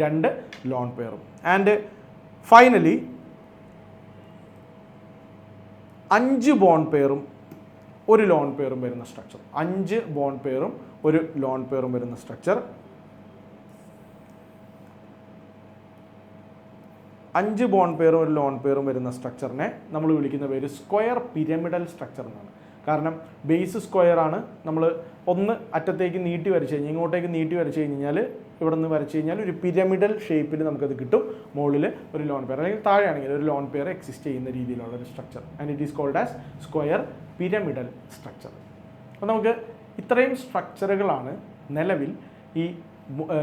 2 ലോൺ പെയറും. ആൻഡ് ഫൈനലി 5 ബോണ്ട് പെയറും ഒരു ലോൺ പെയറും വരുന്ന സ്ട്രക്ചർ. 5 ബോണ്ട് പെയറും ഒരു ലോൺ പെയറും വരുന്ന സ്ട്രക്ചർ. 5 ബോണ്ട് പെയറും ഒരു ലോൺ പെയറും വരുന്ന സ്ട്രക്ചറിനെ നമ്മൾ വിളിക്കുന്ന പേര് സ്ക്വയർ പിരമിഡൽ സ്ട്രക്ചർ എന്നാണ്. കാരണം ബേസ് സ്ക്വയർ ആണ്. നമ്മൾ ഒന്ന് അറ്റത്തേക്ക് നീട്ടി വരച്ച് കഴിഞ്ഞാൽ, ഇങ്ങോട്ടേക്ക് നീട്ടി വരച്ച് കഴിഞ്ഞാൽ, ഇവിടെ നിന്ന് വരച്ച് കഴിഞ്ഞാൽ ഒരു പിരമിഡൽ ഷേപ്പിൽ നമുക്കത് കിട്ടും. മുകളിൽ ഒരു ലോൺ പെയർ അല്ലെങ്കിൽ താഴെയാണെങ്കിൽ ഒരു ലോൺ പെയർ എക്സിസ്റ്റ് ചെയ്യുന്ന രീതിയിലുള്ള ഒരു structure. And it is called as square pyramidal structure. അപ്പോൾ നമുക്ക് ഇത്രയും സ്ട്രക്ചറുകളാണ് നിലവിൽ ഈ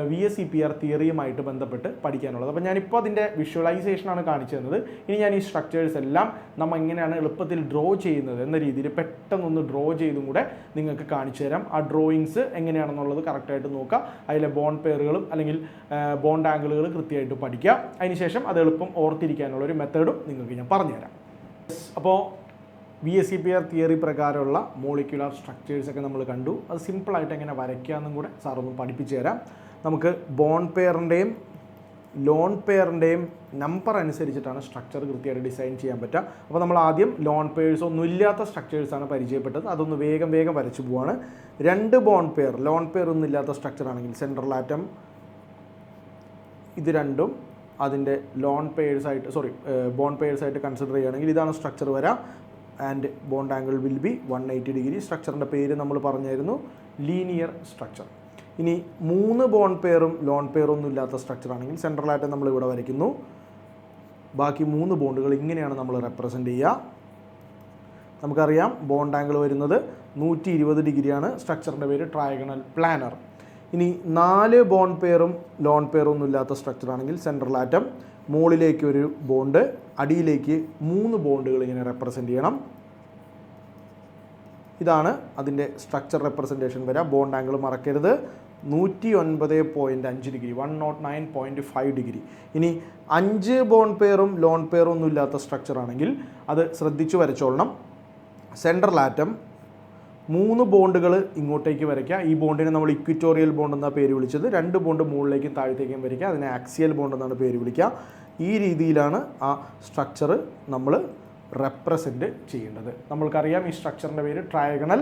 VSEPR തിയറിയുമായിട്ട് ബന്ധപ്പെട്ട് പഠിക്കാനുള്ളത്. അപ്പോൾ ഞാനിപ്പോൾ അതിൻ്റെ വിഷ്വലൈസേഷനാണ് കാണിച്ചു തന്നത്. ഇനി ഞാൻ ഈ സ്ട്രക്ചേഴ്സ് എല്ലാം നമ്മൾ എങ്ങനെയാണ് എളുപ്പത്തിൽ ഡ്രോ ചെയ്യുന്നത് എന്ന രീതിയിൽ പെട്ടെന്നൊന്ന് ഡ്രോ ചെയ്തും കൂടെ നിങ്ങൾക്ക് കാണിച്ചു തരാം. ആ ഡ്രോയിങ്സ് എങ്ങനെയാണെന്നുള്ളത് കറക്റ്റായിട്ട് നോക്കുക. അതിലെ ബോണ്ട് പെയറുകളും അല്ലെങ്കിൽ ബോണ്ട് ആംഗിളുകൾ കൃത്യമായിട്ട് പഠിക്കുക. അതിനുശേഷം അത് എളുപ്പം ഓർത്തിരിക്കാനുള്ള ഒരു മെത്തേഡും നിങ്ങൾക്ക് ഞാൻ പറഞ്ഞുതരാം. അപ്പോൾ VSEPR തിയറി പ്രകാരമുള്ള മോളിക്യുലർ സ്ട്രക്ചേഴ്സൊക്കെ നമ്മൾ കണ്ടു. അത് സിമ്പിളായിട്ട് എങ്ങനെ വരയ്ക്കാമെന്നും കൂടെ സാറൊന്ന് പഠിപ്പിച്ചു തരാം. നമുക്ക് ബോണ്ട് പെയറിൻ്റെയും ലോൺ പെയറിൻ്റെയും നമ്പർ അനുസരിച്ചിട്ടാണ് സ്ട്രക്ചർ കൃത്യമായിട്ട് ഡിസൈൻ ചെയ്യാൻ പറ്റുക. അപ്പോൾ നമ്മൾ ആദ്യം ലോൺ പെയർസ് ഒന്നും ഇല്ലാത്ത സ്ട്രക്ചേഴ്സാണ് പരിചയപ്പെട്ടത്. അതൊന്ന് വേഗം വരച്ചു പോവാണ്. 2 ബോണ്ട് പെയർ, ലോൺ പെയർ ഒന്നും ഇല്ലാത്ത സ്ട്രക്ചറാണെങ്കിൽ സെൻട്രൽ ആറ്റം ഇത് രണ്ടും അതിൻ്റെ ബോണ്ട് പെയർസായിട്ട് കൺസിഡർ ചെയ്യുകയാണെങ്കിൽ ഇതാണ് സ്ട്രക്ചർ വരാം. And bond angle will be 180 degree. സ്ട്രക്ചറിൻ്റെ പേര് നമ്മൾ പറഞ്ഞായിരുന്നു ലീനിയർ സ്ട്രക്ചർ. ഇനി 3 ബോണ്ട് പെയറും ലോൺ പെയറും ഒന്നും ഇല്ലാത്ത സ്ട്രക്ചർ ആണെങ്കിൽ സെൻട്രൽ ആറ്റം നമ്മൾ ഇവിടെ വരയ്ക്കുന്നു. ബാക്കി 3 ബോണ്ടുകൾ ഇങ്ങനെയാണ് നമ്മൾ റെപ്രസെൻ്റ് ചെയ്യുക. നമുക്കറിയാം ബോണ്ട് ആംഗിൾ വരുന്നത് 120 ഡിഗ്രിയാണ്. സ്ട്രക്ചറിൻ്റെ പേര് ട്രയാഗണൽ പ്ലാനർ. ഇനി 4 ബോണ്ട് പെയറും ലോൺ പെയറും ഒന്നും ഇല്ലാത്ത സ്ട്രക്ചർ ആണെങ്കിൽ സെൻട്രൽ ആറ്റം, മുകളിലേക്ക് ഒരു ബോണ്ട്, അടിയിലേക്ക് 3 ബോണ്ടുകൾ ഇങ്ങനെ റെപ്രസെൻ്റ് ചെയ്യണം. ഇതാണ് അതിൻ്റെ സ്ട്രക്ചർ റെപ്രസെൻറ്റേഷൻ വരിക. ബോണ്ട് ആംഗിൾ മറക്കരുത്, 109.5 ഡിഗ്രി, 109.5 ഡിഗ്രി. ഇനി 5 ബോണ്ട് പെയറും ലോൺ പെയറും ഒന്നും ഇല്ലാത്ത സ്ട്രക്ചർ ആണെങ്കിൽ അത് ശ്രദ്ധിച്ചു വരച്ചോളണം. സെൻട്രൽ ആറ്റം, 3 ബോണ്ടുകൾ ഇങ്ങോട്ടേക്ക് വരയ്ക്കുക. ഈ ബോണ്ടിനെ നമ്മൾ ഇക്വിറ്റോറിയൽ ബോണ്ട് എന്നാണ് പേര് വിളിച്ചത്. 2 ബോണ്ട് മുകളിലേക്കും താഴത്തേക്കും വരയ്ക്കുക. അതിനെ ആക്സിയൽ ബോണ്ട് എന്നാണ് പേര് വിളിക്കുക. ഈ രീതിയിലാണ് ആ സ്ട്രക്ചർ നമ്മൾ റെപ്രസെൻ്റ് ചെയ്യേണ്ടത്. നമ്മൾക്കറിയാം ഈ സ്ട്രക്ചറിൻ്റെ പേര് ട്രയാഗണൽ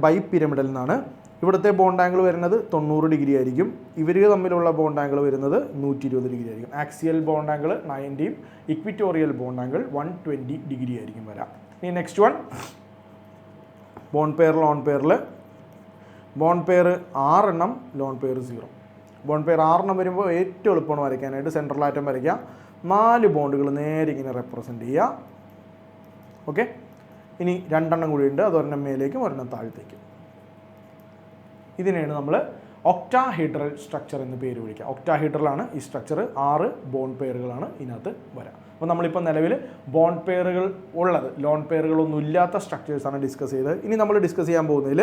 ബൈ പിരമിഡൽ എന്നാണ്. ഇവിടുത്തെ ബോണ്ട് ആംഗിൾ വരുന്നത് 90 ഡിഗ്രി ആയിരിക്കും. ഇവർ തമ്മിലുള്ള ബോണ്ട് ആംഗിൾ വരുന്നത് 120 ഡിഗ്രി ആയിരിക്കും. ആക്സിയൽ ബോണ്ട് ആംഗിൾ 90യും ഇക്വിറ്റോറിയൽ ബോണ്ട് ആംഗിൾ 120 ഡിഗ്രി ആയിരിക്കും വരാം. ഇനി next one bond pair, lone പെയറിൽ ബോണ്ട് പെയർ 6 എണ്ണം, ലോൺ പെയർ 0. ബോണ്ട് പെയർ 6 എണ്ണം വരുമ്പോൾ ഏറ്റവും എളുപ്പമാണ് വരയ്ക്കാനായിട്ട്. സെൻട്രൽ ആറ്റം വരയ്ക്കുക, 4 ബോണ്ടുകൾ നേരെ ഇങ്ങനെ റെപ്രസെൻ്റ് ചെയ്യുക. ഓക്കെ. ഇനി 2 എണ്ണം കൂടി ഉണ്ട്, അത് ഒരെണ്ണം മേലേക്കും ഒരെണ്ണം താഴത്തേക്കും. ഇതിനെയാണ് നമ്മൾ ഒക്ടാഹീഡ്രൽ സ്ട്രക്ചർ എന്ന് പേര് വിളിക്കുക. ഒക്ടാഹീഡ്രലാണ് ഈ സ്ട്രക്ചർ. 6 ബോണ്ട് പെയറുകളാണ് ഇതിനകത്ത് വരാം. അപ്പോൾ നമ്മളിപ്പോൾ നിലവിൽ ബോണ്ട് പെയറുകൾ ഉള്ളത്, ലോൺ പെയറുകളൊന്നും ഇല്ലാത്ത സ്ട്രക്ചേഴ്സാണ് ഡിസ്കസ് ചെയ്തത്. ഇനി നമ്മൾ ഡിസ്കസ് ചെയ്യാൻ പോകുന്നതിൽ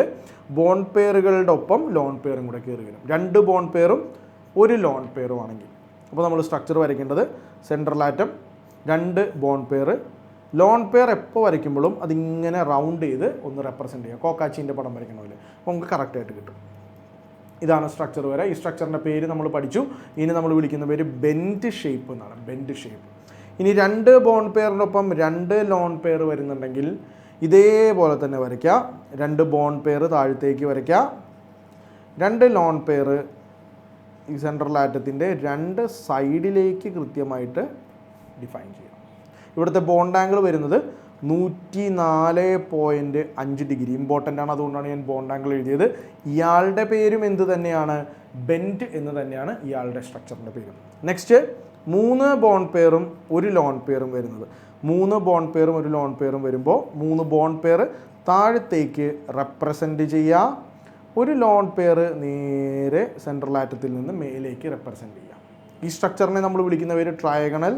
ബോണ്ട് പെയറുകളുടെ ഒപ്പം ലോൺ പെയറും കൂടെ കയറി വരും. 2 ബോണ്ട് പെയറും ഒരു ലോൺ പെയറും ആണെങ്കിൽ അപ്പോൾ നമ്മൾ സ്ട്രക്ചർ വരയ്ക്കേണ്ടത് central atom, 2 bond pair. Lone pair എപ്പോൾ വരയ്ക്കുമ്പോഴും അതിങ്ങനെ റൗണ്ട് ചെയ്ത് ഒന്ന് റെപ്രസെൻ്റ് ചെയ്യുക. കോക്കാച്ചീൻ്റെ പടം വരയ്ക്കണ പോലെ അപ്പോൾ നമുക്ക് കറക്റ്റായിട്ട് കിട്ടും. ഇതാണ് സ്ട്രക്ചർ വരെ. ഈ സ്ട്രക്ചറിൻ്റെ പേര് നമ്മൾ പഠിച്ചു. ഇനി നമ്മൾ വിളിക്കുന്ന പേര് ബെൻഡ് ഷേപ്പ് എന്നാണ്. Bend shape. ഇനി 2 ബോണ്ട് പെയറിനൊപ്പം 2 ലോൺ പെയർ വരുന്നുണ്ടെങ്കിൽ ഇതേപോലെ തന്നെ വരയ്ക്കുക. 2 ബോണ്ട് പെയർ താഴത്തേക്ക് വരയ്ക്കുക. 2 ലോൺ പെയർ ഈ സെൻട്രൽ ആറ്റത്തിൻ്റെ 2 സൈഡിലേക്ക് കൃത്യമായിട്ട് ഡിഫൈൻ ചെയ്യാം. ഇവിടുത്തെ ബോണ്ട് ആംഗിൾ വരുന്നത് 104.5 ഡിഗ്രി. ഇമ്പോർട്ടൻ്റ് ആണ്, അതുകൊണ്ടാണ് ഞാൻ ബോണ്ട് ആംഗിൾ എഴുതിയത്. ഇയാളുടെ പേരും എന്ത് തന്നെയാണ്? ബെൻഡ് എന്ന് തന്നെയാണ് ഇയാളുടെ സ്ട്രക്ചറിൻ്റെ പേരും. നെക്സ്റ്റ് 3 ബോണ്ട് പെയറും 1 ലോൺ പെയറും വരുന്നത്. 3 ബോണ്ട് പെയറും 1 ലോൺ പെയറും വരുമ്പോൾ 3 ബോണ്ട് പെയർ താഴത്തേക്ക് റെപ്രസെൻറ്റ് ചെയ്യുക. 1 ലോൺ പെയർ നേരെ സെൻട്രൽ ആറ്റത്തിൽ നിന്ന് മേലേക്ക് റെപ്രസെൻറ്റ് ചെയ്യുക. ഈ സ്ട്രക്ചറിനെ നമ്മൾ വിളിക്കുന്ന പേര് ട്രയഗണൽ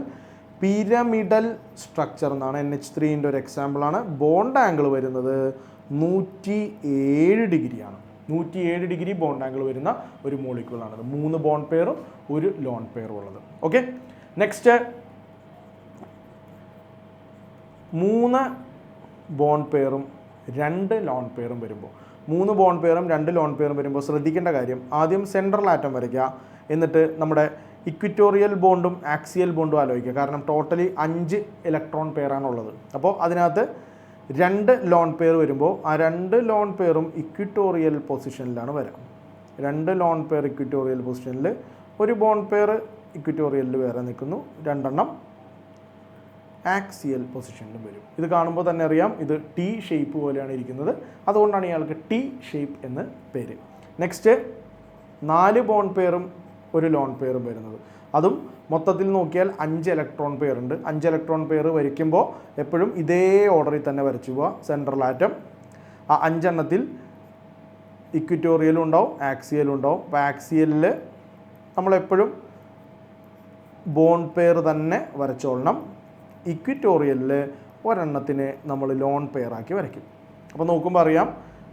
പിരമിഡൽ സ്ട്രക്ചർ എന്നാണ്. NH3 ഒരു എക്സാമ്പിളാണ്. ബോണ്ട് ആംഗിൾ വരുന്നത് 107 ഡിഗ്രിയാണ്. 107 ഡിഗ്രി ബോണ്ട് ആംഗിൾ വരുന്ന ഒരു മോളിക്യൂളാണത്. 3 ബോണ്ട് പെയറും 1 ലോൺ പെയറും ഉള്ളത്. ഓക്കെ, നെക്സ്റ്റ് 3 ബോണ്ട് പെയറും 2 ലോൺ പെയറും വരുമ്പോൾ 3 ബോണ്ട് പെയറും 2 ലോൺ പെയറും വരുമ്പോൾ ശ്രദ്ധിക്കേണ്ട കാര്യം, ആദ്യം സെൻട്രൽ ആറ്റം വരയ്ക്കുക. എന്നിട്ട് നമ്മുടെ ഇക്വിറ്റോറിയൽ ബോണ്ടും ആക്സിയൽ ബോണ്ടും ആലോചിക്കുക. കാരണം ടോട്ടലി 5 ഇലക്ട്രോൺ പെയറാണുള്ളത്. അപ്പോൾ അതിനകത്ത് 2 ലോൺ പെയർ വരുമ്പോൾ ആ 2 ലോൺ പെയറും ഇക്വിറ്റോറിയൽ പൊസിഷനിലാണ് വരിക. 2 ലോൺ പെയർ ഇക്വിറ്റോറിയൽ പൊസിഷനിൽ, 1 ബോണ്ട് പെയർ ഇക്വിറ്റോറിയലിൽ വേറെ നിൽക്കുന്നു, 2 എണ്ണം ആക്സിയൽ പൊസിഷനിലും വരും. ഇത് കാണുമ്പോൾ തന്നെ അറിയാം ഇത് ടി ഷേപ്പ് പോലെയാണ് ഇരിക്കുന്നത്. അതുകൊണ്ടാണ് ഇയാൾക്ക് ടി ഷേപ്പ് എന്ന് പേര്. നെക്സ്റ്റ് 4 ബോണ്ട് പെയറും 1 ലോൺ പെയറും വരുന്നത്. അതും മൊത്തത്തിൽ നോക്കിയാൽ 5 ഇലക്ട്രോൺ പെയർ ഉണ്ട്. 5 ഇലക്ട്രോൺ പെയർ വരയ്ക്കുമ്പോൾ എപ്പോഴും ഇതേ ഓർഡറിൽ തന്നെ വരച്ചു പോവുക. സെൻട്രൽ ആറ്റം, ആ 5 എണ്ണത്തിൽ ഇക്വിറ്റോറിയലും ഉണ്ടാവും ആക്സിയലും ഉണ്ടാവും. അപ്പോൾ ആക്സിയലിൽ നമ്മളെപ്പോഴും ബോണ്ട് പെയർ തന്നെ വരച്ചോളണം. ഇക്വിറ്റോറിയലിൽ ഒരെണ്ണത്തിനെ നമ്മൾ ലോൺ പെയറാക്കി വരയ്ക്കും. അപ്പോൾ നോക്കുമ്പോൾ അറിയാം,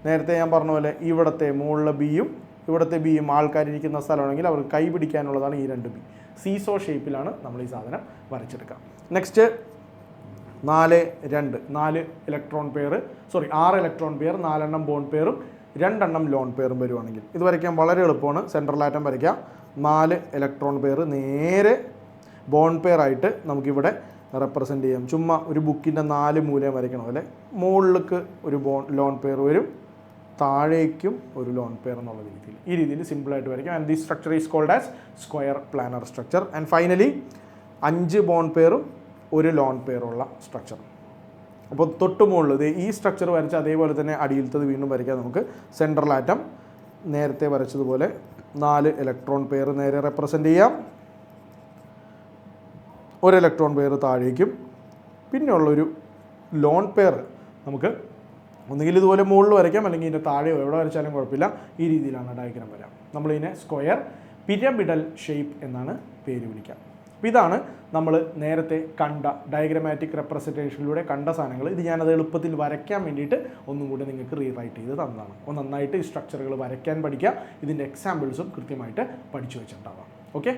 നേരത്തെ ഞാൻ പറഞ്ഞ പോലെ ഇവിടുത്തെ മുകളിലെ ബിയും ഇവിടുത്തെ ബിയും ആൾക്കാരിരിക്കുന്ന സ്ഥലമാണെങ്കിൽ അവർക്ക് കൈ പിടിക്കാനുള്ളതാണ് ഈ 2 ബി. സീസോ ഷേപ്പിലാണ് നമ്മൾ ഈ സാധനം വരച്ചെടുക്കുക. Next 4 electron pair 6 electron pair, 4 എണ്ണം ബോണ്ട് പെയറും 2 എണ്ണം ലോൺ പെയറും വരുവാണെങ്കിൽ ഇത് വരയ്ക്കാൻ വളരെ എളുപ്പമാണ്. സെൻട്രൽ ആറ്റം വരയ്ക്കാം. 4 ഇലക്ട്രോൺ പെയർ നേരെ ബോണ്ട് പെയർ ആയിട്ട് നമുക്കിവിടെ റെപ്രസെൻ്റ് ചെയ്യാം. ചുമ്മാ ഒരു ബുക്കിൻ്റെ 4 മൂലയും വരയ്ക്കണ പോലെ മുകളിലേക്ക് ഒരു ലോൺ പെയർ വരും, താഴേക്കും ഒരു ലോൺ പെയർ എന്നുള്ള രീതിയിൽ. ഈ രീതിയിൽ സിമ്പിളായിട്ട് വരയ്ക്കാം. And this structure is called as square planar structure. And finally 5 bond പെയറും 1 ലോൺ പെയറുള്ള സ്ട്രക്ചർ. അപ്പോൾ തൊട്ട് മുകളിൽ ഈ സ്ട്രക്ചർ വരച്ച് അതേപോലെ തന്നെ അടിയിലത്തത് വീണ്ടും വരയ്ക്കാം. നമുക്ക് സെൻട്രൽ ആറ്റം നേരത്തെ വരച്ചതുപോലെ 4 ഇലക്ട്രോൺ പെയർ നേരെ റെപ്രസെൻ്റ് ചെയ്യാം. 1 ഇലക്ട്രോൺ പെയർ താഴേക്കും, പിന്നെ ഉള്ളൊരു ലോൺ പെയർ നമുക്ക് ഒന്നുകിൽ ഇതുപോലെ മുകളിൽ വരയ്ക്കാം, അല്ലെങ്കിൽ ഇതിൻ്റെ താഴെയോ എവിടെ വരച്ചാലും കുഴപ്പമില്ല. ഈ രീതിയിലാണ് ഡയഗ്രാം വരാം. നമ്മളിതിനെ സ്ക്വയർ പിരമിഡൽ ഷേപ്പ് എന്നാണ് പേര് വിളിക്കുക. അപ്പോൾ ഇതാണ് നമ്മൾ നേരത്തെ കണ്ട ഡയഗ്രമാറ്റിക് റെപ്രസെൻറ്റേഷനിലൂടെ കണ്ട സാധനങ്ങൾ. ഇത് ഞാനത് എളുപ്പത്തിൽ വരയ്ക്കാൻ വേണ്ടിയിട്ട് ഒന്നും കൂടി നിങ്ങൾക്ക് റീറൈറ്റ് ചെയ്ത് തന്നതാണ്. അപ്പോൾ നന്നായിട്ട് ഈ സ്ട്രക്ചറുകൾ വരയ്ക്കാൻ പഠിക്കുക. ഇതിൻ്റെ എക്സാമ്പിൾസും കൃത്യമായിട്ട് പഠിച്ചു വെച്ചിട്ടുണ്ടാവാം. ഓക്കെ.